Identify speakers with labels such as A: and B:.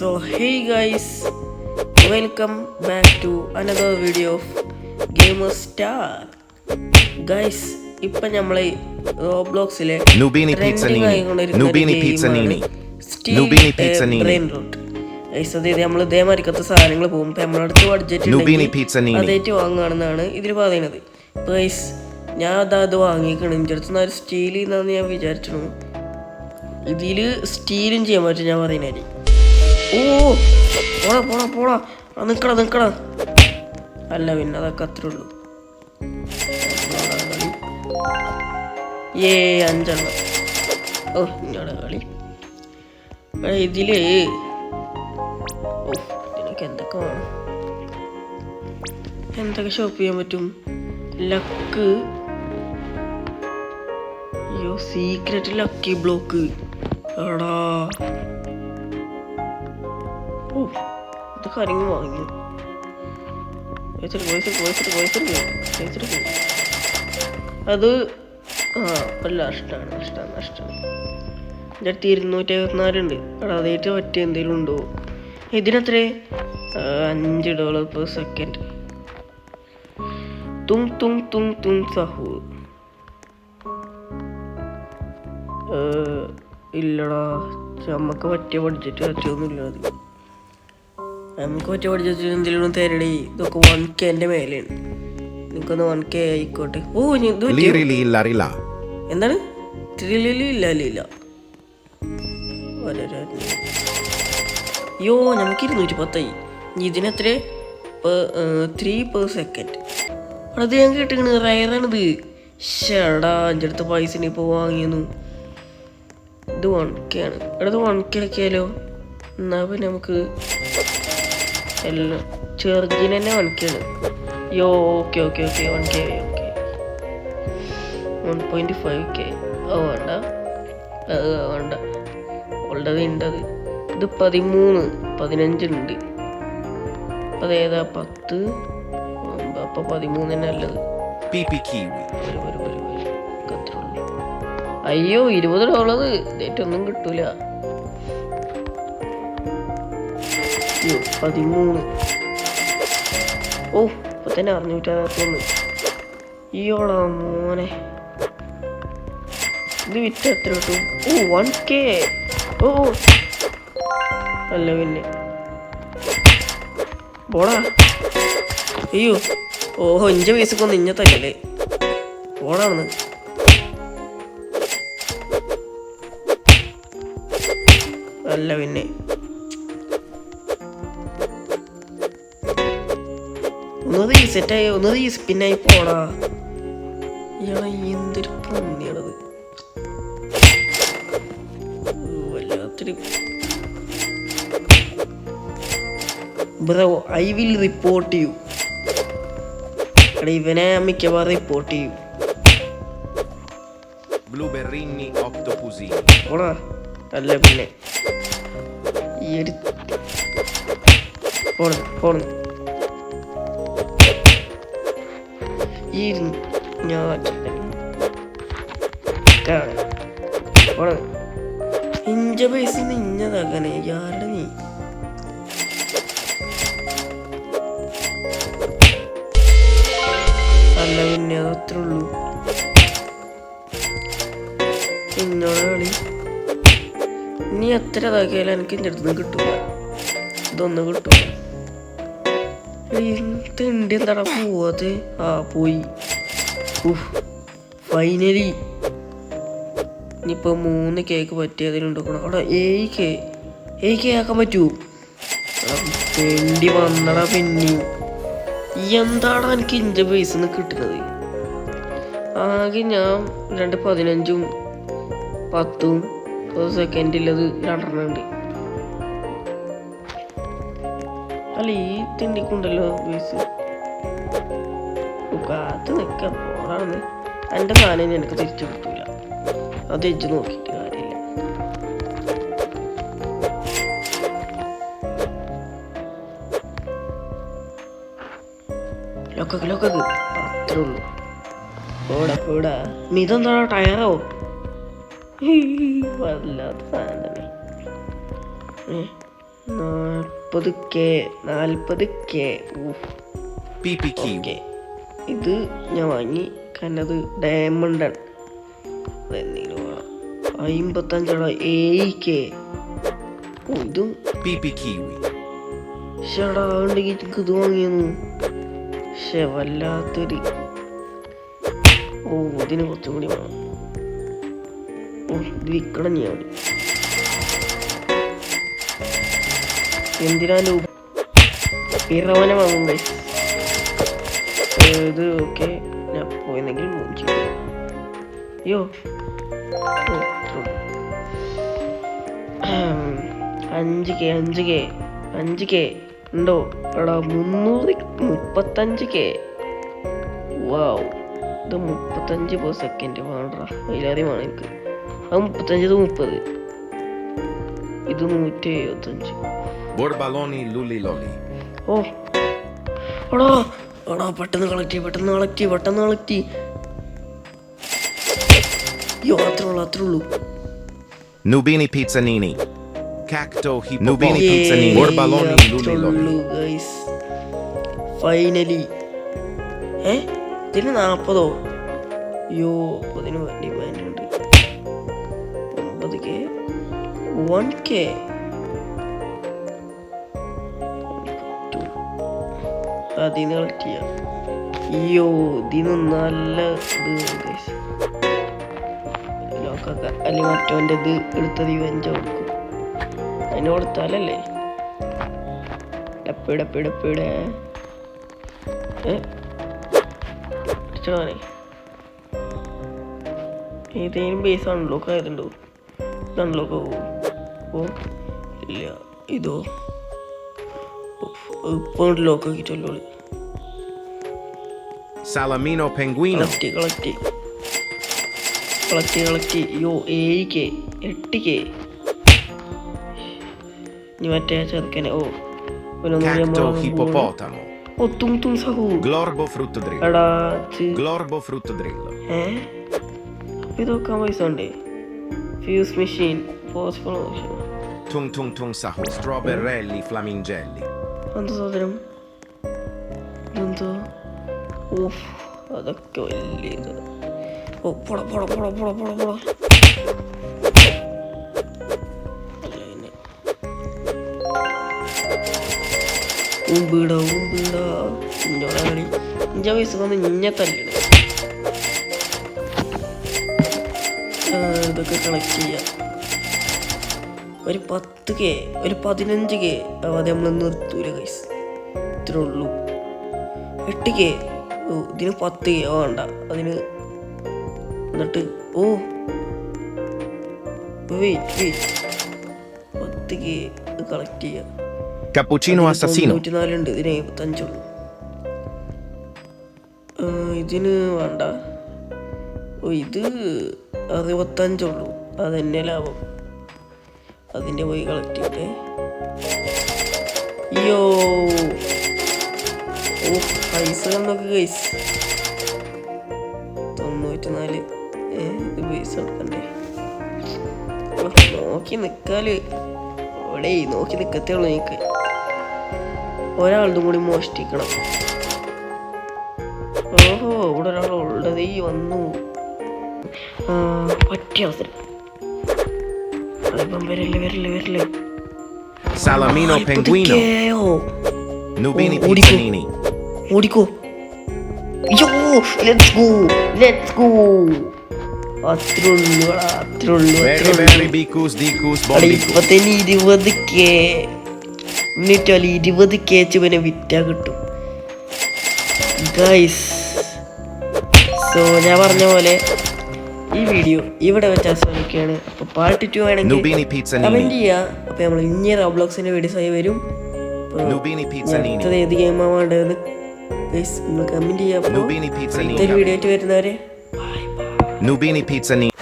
A: So hey guys, welcome back to another video of Gamer Star. Guys, ഇപ്പം നമ്മളെ റോബ്ലോക്സിലെ trending ആയിക്കൊണ്ടിരിക്കുന്ന ഗെയിമാണ് steel brain root. അതായത് നമ്മൾ ഇതേമാതിരിക്കത്തെ സാധനങ്ങൾ പോകും. ഇപ്പം നമ്മളടുത്ത് ബഡ്ജറ്റ് അതേറ്റ് വാങ്ങുകയാണെന്നാണ് ഇതിൽ പറയുന്നത്. ഗൈസ്, ഞാൻ അത് വാങ്ങിക്കണം. എൻ്റെ അടുത്ത് ഒരു സ്റ്റീൽ എന്നാന്ന് ഞാൻ വിചാരിച്ചു. ഇതിൽ സ്റ്റീലും ചെയ്യാൻ പറ്റും ഞാൻ പറയുന്നത്. ഓ പോടാ പോടാ പോടാ, നിക്കടാ. അല്ല പിന്നെ അതൊക്കെ അത്രേ ഉള്ളൂ. 5 ഓ ഇന്നോടെ കളി. ഇതില് ഇതിനൊക്കെ എന്തൊക്കെ വേണം, എന്തൊക്കെ ഷോപ്പ് ചെയ്യാൻ പറ്റും? ലക്ക്, അയ്യോ സീക്രട്ട് ലക്കി ബ്ലോക്ക്. എടാ ഓ ഇത് കാര്യങ്ങൾ വാങ്ങി അത് ഇപ്പം നഷ്ടമാണ്. എൻ്റെ അടുത്ത് 274 ഉണ്ട്. എടാ അതായിട്ട് പറ്റിയ എന്തെങ്കിലും ഉണ്ടോ? ഇതിനെത്ര? $5 per second. തും സഹു. ഇല്ലടാ, നമുക്ക് പറ്റിയ ബഡ്ജറ്റ് പറ്റിയൊന്നുമില്ല. അത് നമുക്ക് പറ്റിയ ബഡ്ജറ്റ് എന്തെങ്കിലും തരടേ. ഇതൊക്കെ 1K മേലെയാണ്. നിനക്കൊന്ന് 1K ആയിക്കോട്ടെ. ഓ എന്താണ് ഇല്ല. അയ്യോ നമുക്ക് 210. ഇതിനെത്ര? 3 per second. അത് ഞാൻ കേട്ടിക്കണ്, റയറാണിത്. ഷടാ, എൻ്റെ അടുത്ത് പൈസ ഇപ്പോൾ വാങ്ങിയെന്നു. ഇത് 1K ആണ്. അടുത്ത് 1K ആക്കിയാലോ? എന്നാൽ പിന്നെ നമുക്ക് എല്ലാം ചെറുതിന് തന്നെ 1K ആണ്. യോ ഓക്കെ 1K 1.5K. വേണ്ട ഉള്ളത് ഉണ്ടത്. ഇത് 15 ഉണ്ട്. അതേതാ 10? അപ്പൊ 13 തന്നെ നല്ലത്. അയ്യോ $20 ഇതേറ്റൊന്നും കിട്ടൂല. 13. ഓ ഇപ്പൊ തന്നെ 661. ഈയോടാ മോനെ, ഇത് വിറ്റ് എത്ര കിട്ടും? ഓ 1K. ഓ അല്ല പിന്നെ പോടാ. അയ്യോ ഓഹോ, 5 പൈസക്കൊന്നും ഇഞ്ഞത്തല്ലേ. പോടാന്ന്. അല്ല പിന്നെ ഒന്നത് ഈ സെറ്റായി, ഒന്നത് ഈ സ്പിന്നായി. പോടാ ഇയാളെ എന്തൊരു പന്നിയാണത്. വല്ലാത്തൊരു ബ്രോ. ഐ വിൽ റിപ്പോർട്ട് ചെയ്യൂ. ഇവനെ മിക്കവാറും റിപ്പോർട്ട് ചെയ്യും. പോടാ. അല്ല പിന്നെ ഈ ഒരു പോണ ഈ ഞാൻ ഇഞ്ച പൈസ ഇഞ്ഞതാക്കാനേ യാരുടെ നീ. അല്ല പിന്നെ അതത്രേ ഉള്ളൂ. ഇന്നോടെ കളി. ഇനി എത്ര ഇതാക്കിയാലും എനിക്ക് എൻ്റെ അടുത്ത് നിന്ന് കിട്ടൂല. ഇതൊന്നും കിട്ടൂല. തിണ്ടി എന്താടാ പോവാത്? പോയി. ഫൈനലി ഇനിയിപ്പോൾ 3 കേക്ക് പറ്റിയതിലുണ്ടാക്കണം. അവിടെ 7K ആക്കാൻ പറ്റുമോ? വേണ്ടി വന്നടാ പിന്നെ. എന്താടാ എനിക്ക് ഇഞ്ച പൈസ കിട്ടുന്നത്? ആകെ ഞാൻ 15ഉം 10ഉം per സെക്കൻഡിലത് 2 ഉണ്ട്. അല്ല ഈ തിണ്ടിക്കുണ്ടല്ലോ പൈസ. കാത്ത് നിൽക്കാൻ പോടാന്ന്. എൻ്റെ സാധനം എനിക്ക് തിരിച്ചു കിട്ടൂല. അത് എജ്ജ് നോക്കിയിട്ട് കാര്യമില്ല. ലൊക്കൊക്കെ അത്രേ ഉള്ളൂ. പോടാ. ഇതെന്താ ടയറോ? വല്ലാത്ത സാധനം തന്നെ. 40K. ഓക്കെ, ഇത് ഞാൻ വാങ്ങി, കാരണം അത് ഡയമണ്ടാണ്. അതെന്തെങ്കിലും വേണം. 55 AEK. ഇതും ഷടാ ഉണ്ടെങ്കിൽ എനിക്ക് ഇത് വാങ്ങിയെന്നു. പക്ഷെ വല്ലാത്തൊരു ഇതിന് കുറച്ചും കൂടി വേണം. ഇത് വിൽക്കണം ഞാൻ. എന്തിനാലും ഇറവനെ വാങ്ങും. ഇത് ഓക്കെ, ഞാൻ പോയെന്നെങ്കിൽ മൂഞ്ചി. അയ്യോ 5K ഉണ്ടോ? എടാ 335K. വാവ്, ഇത് 35 വേണ്ട, അതിലാദ്യം വേണം എനിക്ക്. അത് 35, ഇത് 30, ഇത് 175. ഓ എടാ പെട്ടെന്ന് കളക്ട് ചെയ്യ്. അയ്യോ അത്രേ ഉള്ളൂ.
B: Nubini Pizzanini. Cacto Nubini Pizzanini. Borbaloni Luliloli.
A: Guys. Finally. ഇതിന് 40. അയ്യോ അതിന് ഡിമാൻഡ് ഉണ്ട്. 9K 1K. അതിന് കളക്ട് ചെയ്യാം. അയ്യോ ഇതിന് നല്ല ഇത് ലോക്കൊക്കെ, അല്ലെങ്കിൽ മറ്റോൻ്റെ ഇത് എടുത്തത് ഇവൻ്റെ കൊടുക്കും. അതിന് കൊടുത്താലല്ലേ ഡപ്പിടെ ഏതെങ്കിലും ബേസ് അൺലോക്ക് ആയതുണ്ടോ? ഇത് അൺലോക്ക് ആവോ? ഇല്ല. ഇതോ ഇപ്പോൾ ലോക്ക് ആക്കിയിട്ടല്ലോ.
B: Salamino Penguino.
A: കളക്ട്. അയ്യോ 8K. ഇനി മറ്റേ ചെറുക്കനെ.
B: Cacto Hippopotamo.
A: tum sahur.
B: Glorbo Fruttodrillo.
A: എടാ
B: Glorbo Fruttodrillo.
A: ഇതൊക്കെ പൈസ ഉണ്ട്. Fuse machine, phosphor machine.
B: Tung sahur. Strawberrelli Flamingelli.
A: എന്താ സാധനം? എന്തോ അതൊക്കെ വലിയ ഇത്. പോടാ ഉമ്പീടാ ഇഞ്ച പൈസ വന്ന് ഇഞ്ഞ തല്ലണ. ഇതൊക്കെ കളക്ട് ചെയ്യാം. ഒരു 10K, ഒരു 15K. അത് നമ്മൾ നിർത്തൂല ഗൈസ്, ഇത്രേ ഉള്ളൂ. 8K. ഇതിന് 10K വേണ്ട. അതിന് എന്നിട്ട് 10K കളക്ട് ചെയ്യാം.
B: Cappuccino Assassino.
A: 104 ഉണ്ട്. ഇതിന് 75 ഉള്ളൂ. ഇതിന് വേണ്ട. ഇത് 65 ഉള്ളൂ. അതെന്നെ ലാഭം. അതിൻ്റെ പോയി കളക്ട് ചെയ്യട്ടെ. അയ്യോ പൈസ നോക്ക് ഗൈസ്. 94. ഇത് പൈസ എടുക്കണ്ടേ? നോക്കി നിൽക്കാല് ഇവിടെ നോക്കി നിൽക്കത്തേ ഉള്ളൂ. എനിക്ക് ഒരാളുടെ കൂടി മോഷ്ടിക്കണം. ഇവിടെ ഒരാൾ ഉള്ളത് വന്നു. പറ്റിയ അവസരം. അതിപ്പം വരല്ലേ.
B: Salamino Penguino. Nubini Pizzanini.
A: ഓടിക്കോ. അയ്യോ ലെറ്റ്സ് ഗോ. അത്രേ ഉള്ളൂ. ഇപ്പത്തന്നെ 20K. എന്നിട്ടാൽ 20K ഇവനെ വിറ്റാ കിട്ടും ഗൈസ്. സോ ഞാൻ പറഞ്ഞ പോലെ ഈ വീഡിയോ ഇവിടെ വെച്ച് അവസാനിക്കുകയാണ്. അപ്പോൾ പാർട്ട് 2 വേണമെങ്കിൽ കമൻറ്റ് ചെയ്യുക. അപ്പോൾ നമ്മൾ ഇനി റോബ്ലോക്സിൻ്റെ വീഡിയോസ് ആയി വരും. ഏത് ഗെയിമാണ് വേണ്ടതെന്ന് ഗൈസ് നിങ്ങൾ കമൻറ്റ് ചെയ്യുക. അപ്പോൾ വീഡിയോ ആയിട്ട് വരുന്നവരെ ബൈ.